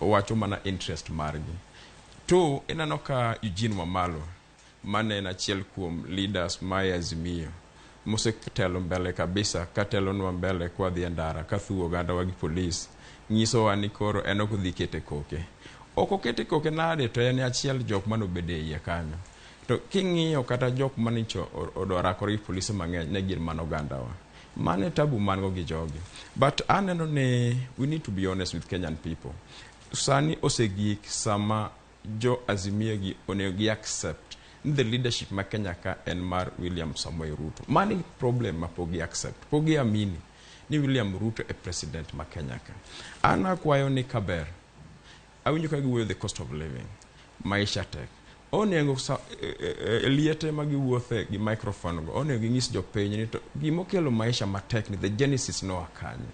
wacho mana interest margi. To inano ka Eugene Wamalwa mane en achiel kuom leaders ma Azimio mosetelo mbele kabisa katelo nwa mbele kwa dhi ndara ka thuo ganda wagi police nyiso wa ni koro en ok dhi kete koke. Oko kete koke nade to en achiel jok mano bede iye kanyo. To king'iyo kata jok manicho odorakore gi polisi mang'eny ne gin mano gandawa. Mane tabu mango gi jogi. But aneno ne we need to be honest with Kenyan people. Sani osegik sama jo Azimio gi onego gi accept the leadership ma Kenya ka en mar William Ruto. Mani problem ma pogi accept. Pogi amini ni William Ruto e president ma Kenya ka. Ana kwayo ni kaber. Awinjo ka giwuoyo the cost of living. Maisha tek. Onego liete magi wuothe gi microphone go. Onego ging'is jopiny ni to gimokelo maisha matek ni the genesis no akanye.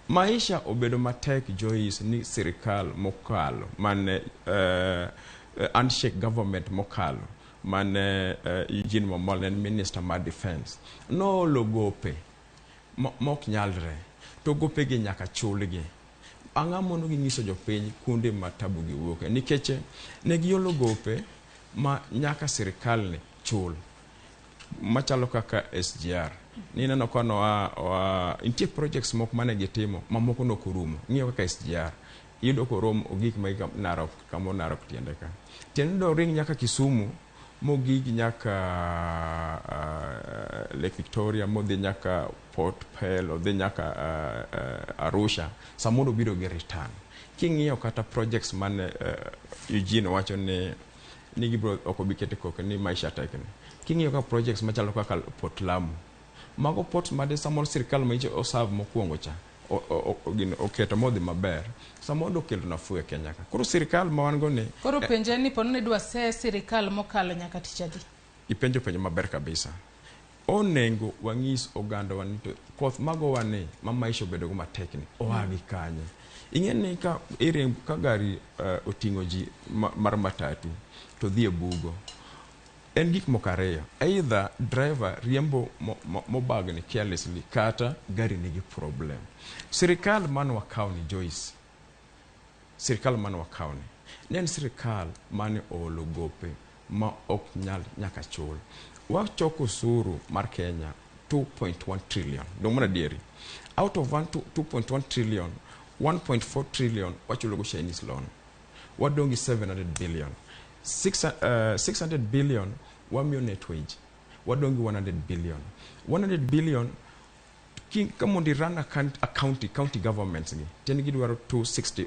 Maisha obedo matek Joyce ni sirikal mokalo mane handshake government mokalo mane Eugene Wamalwa en minister ma defense no logope mok nyalre to gope gi nyaka chulgi. Ang'a mondo ging'iso jopiny kunde matabu gi wuoke nikech ne giolo gope ma nyaka sirikal ne chul machalo kaka SGR. Nina no kono intie projects mok mane gitimo mamoko no kurumo ng'iyo kaka SGR yudo korom ogik ma Narok kamo Narok tiende ka tendo ring nyaka Kisumu mogik nyaka Lake Victoria modhi nyaka Port Pearl odhi nyaka Arusha samono biro gi return. King'iyo kata projects mane Eugene wacho ne nigi bro okobikete koke ni maisha tekni. King'iyo ka projects machalo kaka Port Lamu mago ports made samoro sirikal ma icho oserve mokwongo cha oketo modhi maber samondo kelo nafuu e Kenya ka. Koro sirikal ma wan go ne koro penje ni pono ne dwa se sirikal mokalo nyaka tichadi. Ipenjo penjo maber kabisa. Onengo wang'is oganda wan to koth mago wane ma maisha bedo go matekni oagi kanye. Ing'eni ka ire ka gari oting'o ji mar matatu to dhi e bugo en gik mokareyo either driver riembo mobagni carelessly kata gari nigi problem. Sirikal man wakaw ni Joyce, sirikal man wakaw ni nen sirikal mane olo gope ma ok nyal nyaka chul. Wachoko usuru mar Kenya 2.1 trillion dong mana dieri. Out of 2.1 trillion 1.4 trillion wachulo go Chinese loan. Wadongi 700 billion 600 billion wamiyo net wage. Wadongi 100 billion 100 billion kamondi run a county governments ni teni gidwaro 360